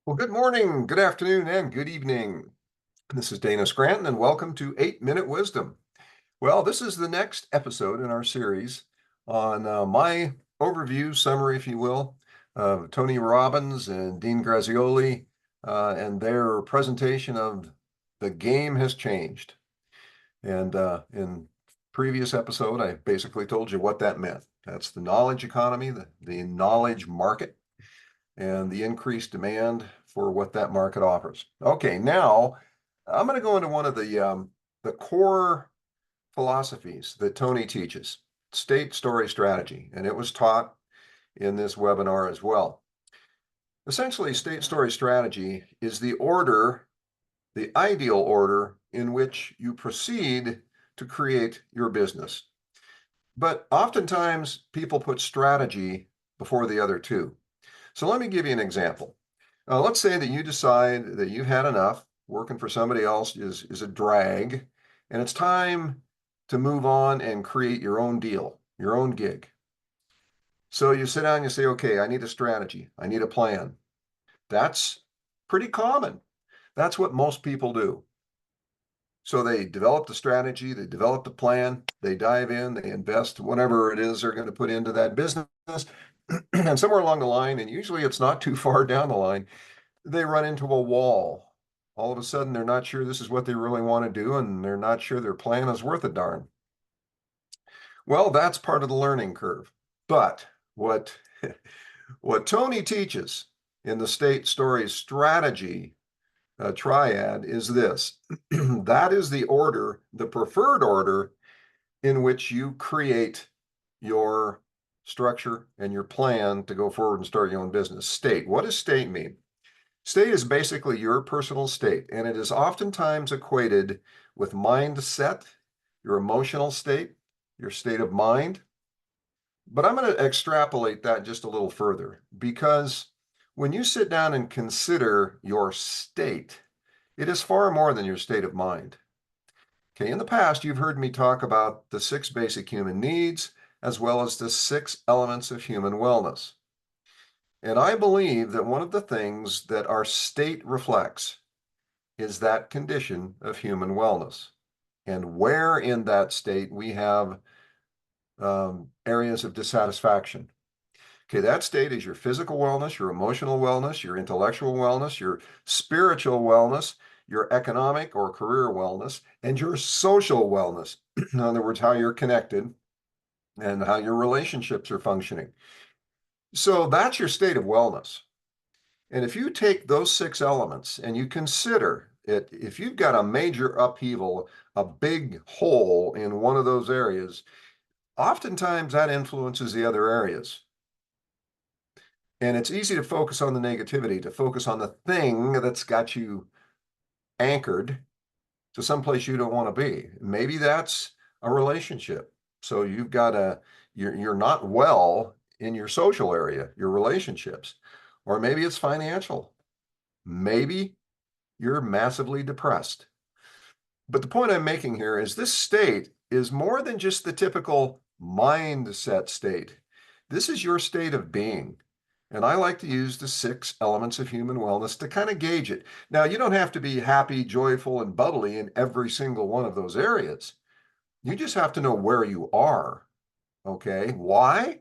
Well, good morning, good afternoon, and good evening. This is Dana Scranton, and welcome to 8 Minute Wisdom. Well, this is the next episode in our series on my overview, summary, if you will, of Tony Robbins and Dean Grazioli and their presentation of The Game Has Changed. And in previous episode, I basically told you what that meant. That's the knowledge economy, the knowledge market and the increased demand for what that market offers. Okay, now I'm going to go into one of the core philosophies that Tony teaches, state story strategy, and it was taught in this webinar as well. Essentially, state story strategy is the order, the ideal order in which you proceed to create your business. But oftentimes people put strategy before the other two. So let me give you an example. Let's say that you decide that you've had enough, working for somebody else is a drag, and it's time to move on and create your own deal, your own gig. So you sit down and you say, okay, I need a strategy, I need a plan. That's pretty common. That's what most people do. So they develop the strategy, they develop the plan, they dive in, they invest whatever it is they're going to put into that business. And somewhere along the line, and usually it's not too far down the line, they run into a wall. All of a sudden, they're not sure this is what they really want to do, and they're not sure their plan is worth a darn. Well, that's part of the learning curve. But what, what Tony teaches in the state story strategy triad is this. That is the order, the preferred order in which you create your structure and your plan to go forward and start your own business. State. What does state mean? State is basically your personal state, and it is oftentimes equated with mindset, your emotional state, your state of mind. But I'm going to extrapolate that just a little further because when you sit down and consider your state, it is far more than your state of mind. Okay, in the past, you've heard me talk about the 6 basic human needs as well as the 6 elements of human wellness. And I believe that one of the things that our state reflects is that condition of human wellness. And where in that state we have areas of dissatisfaction. Okay, that state is your physical wellness, your emotional wellness, your intellectual wellness, your spiritual wellness, your economic or career wellness, and your social wellness. In other words, how you're connected and how your relationships are functioning. So that's your state of wellness. And if you take those 6 elements and you consider it, if you've got a major upheaval, a big hole in one of those areas, oftentimes that influences the other areas. And it's easy to focus on the negativity, to focus on the thing that's got you anchored to someplace you don't want to be. Maybe that's a relationship. So you're not well in your social area, your relationships, or maybe it's financial. Maybe you're massively depressed. But the point I'm making here is this state is more than just the typical mindset state. This is your state of being. And I like to use the 6 elements of human wellness to kind of gauge it. Now, you don't have to be happy, joyful, and bubbly in every single one of those areas. You just have to know where you are. Okay. Why?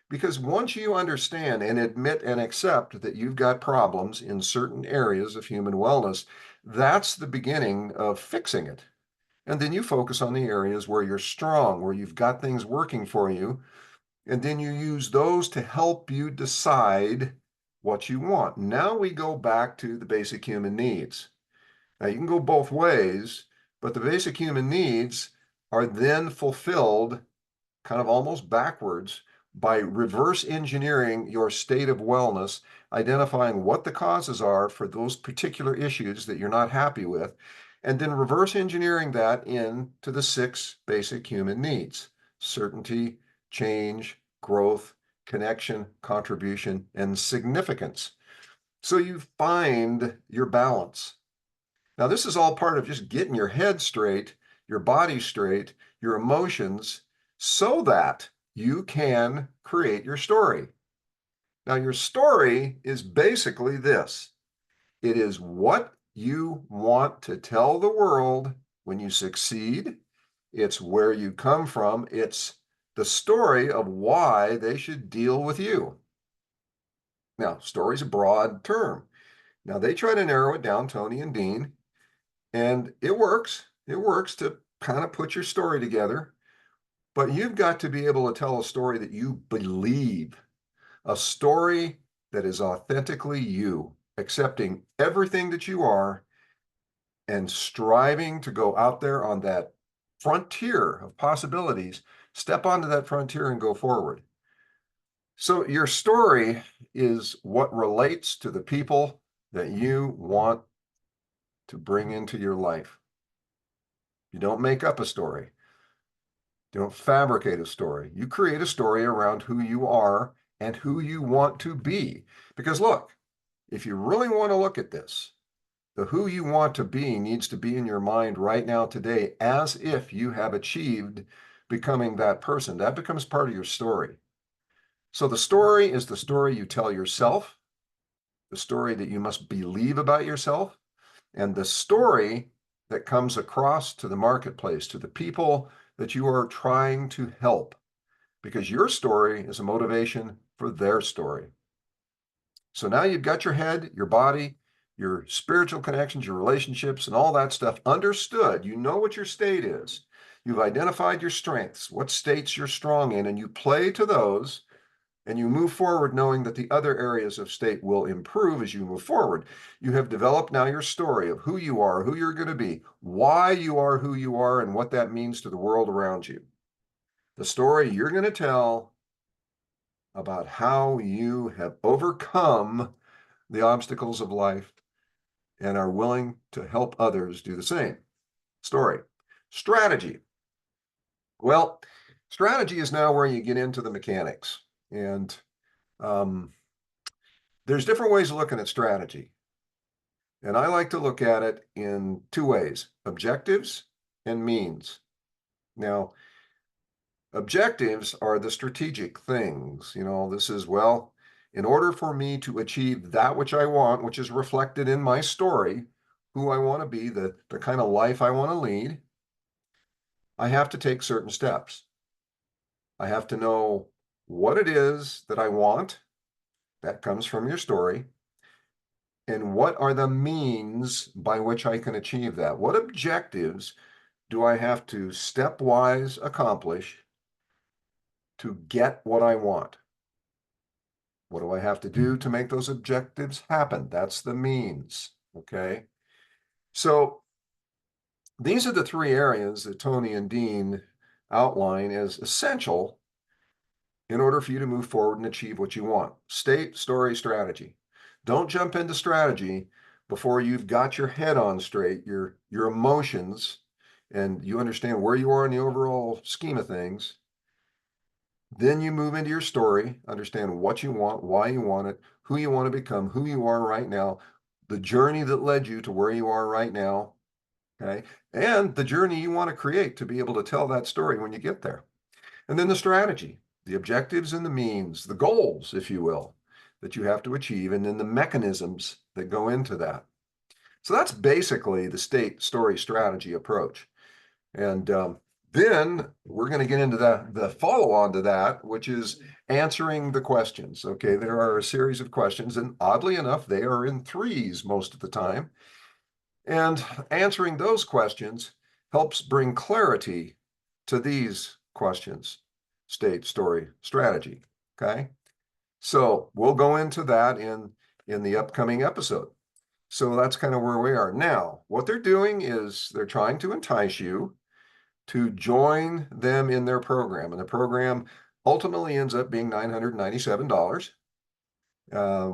Because once you understand and admit and accept that you've got problems in certain areas of human wellness, that's the beginning of fixing it. And then you focus on the areas where you're strong, where you've got things working for you. And then you use those to help you decide what you want. Now we go back to the basic human needs. Now you can go both ways, but the basic human needs are then fulfilled kind of almost backwards by reverse engineering your state of wellness, identifying what the causes are for those particular issues that you're not happy with, and then reverse engineering that into the 6 basic human needs: certainty, change, growth, connection, contribution, and significance. So you find your balance. Now, this is all part of just getting your head straight, your body straight, your emotions, so that you can create your story. Now, your story is basically this. It is what you want to tell the world when you succeed. It's where you come from. It's the story of why they should deal with you. Now, story's a broad term. Now, they try to narrow it down, Tony and Dean, and it works. It works to kind of put your story together. But you've got to be able to tell a story that you believe, a story that is authentically you, accepting everything that you are and striving to go out there on that frontier of possibilities, step onto that frontier and go forward. So your story is what relates to the people that you want to bring into your life. You don't make up a story. You don't fabricate a story. You create a story around who you are and who you want to be. Because look, if you really want to look at this, the who you want to be needs to be in your mind right now today, as if you have achieved becoming that person. That becomes part of your story. So the story is the story you tell yourself, the story that you must believe about yourself, and the story that comes across to the marketplace, to the people that you are trying to help, because your story is a motivation for their story. So now you've got your head, your body, your spiritual connections, your relationships, and all that stuff understood. You know what your state is. You've identified your strengths, what states you're strong in, and you play to those, and you move forward knowing that the other areas of state will improve as you move forward. You have developed now your story of who you are, who you're going to be, why you are who you are, and what that means to the world around you. The story you're going to tell about how you have overcome the obstacles of life and are willing to help others do the same. Story. Strategy. Well, strategy is now where you get into the mechanics. And there's different ways of looking at strategy. And I like to look at it in two ways, objectives and means. Now, objectives are the strategic things. This is, well, in order for me to achieve that which I want, which is reflected in my story, who I want to be, the kind of life I want to lead, I have to take certain steps. I have to know what it is that I want. That comes from your story. And what are the means by which I can achieve that? What objectives do I have to stepwise accomplish to get what I want? What do I have to do to make those objectives happen? That's the means, okay? So these are the three areas that Tony and Dean outline as essential in order for you to move forward and achieve what you want. State, story, strategy. Don't jump into strategy before you've got your head on straight, your emotions, and you understand where you are in the overall scheme of things. Then you move into your story, understand what you want, why you want it, who you want to become, who you are right now, the journey that led you to where you are right now, okay? And the journey you want to create to be able to tell that story when you get there. And then the strategy, the objectives and the means, the goals, if you will, that you have to achieve, and then the mechanisms that go into that. So that's basically the state, story, strategy approach. And then we're going to get into the follow-on to that, which is answering the questions. Okay, there are a series of questions, and oddly enough, they are in threes most of the time. And answering those questions helps bring clarity to these questions, state, story, strategy. Okay, so we'll go into that in the upcoming episode. So that's kind of where we are now. What they're doing is they're trying to entice you to join them in their program. And the program ultimately ends up being $997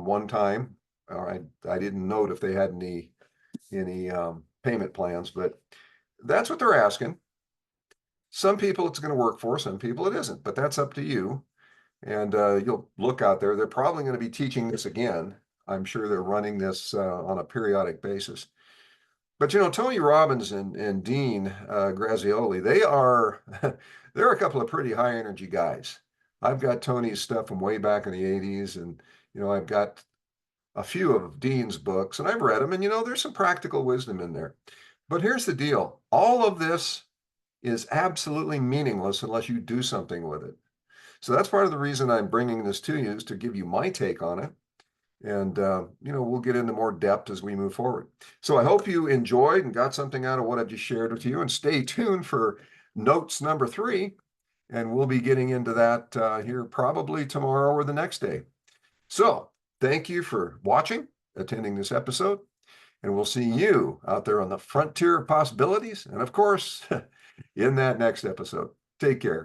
one time. All right, I didn't note if they had any payment plans, but that's what they're asking. Some people it's going to work for, some people it isn't, but that's up to you. And you'll look out there. They're probably going to be teaching this again. I'm sure they're running this on a periodic basis. But Tony Robbins and Dean Graziosi, they're a couple of pretty high energy guys. I've got Tony's stuff from way back in the 80s, and I've got a few of Dean's books, and I've read them, and there's some practical wisdom in there. But here's the deal. All of this is absolutely meaningless unless you do something with it. So that's part of the reason I'm bringing this to you, is to give you my take on it. And, we'll get into more depth as we move forward. So I hope you enjoyed and got something out of what I've just shared with you. And stay tuned for notes number 3. And we'll be getting into that here probably tomorrow or the next day. So thank you for watching, attending this episode. And we'll see you out there on the frontier of possibilities. And of course, in that next episode. Take care.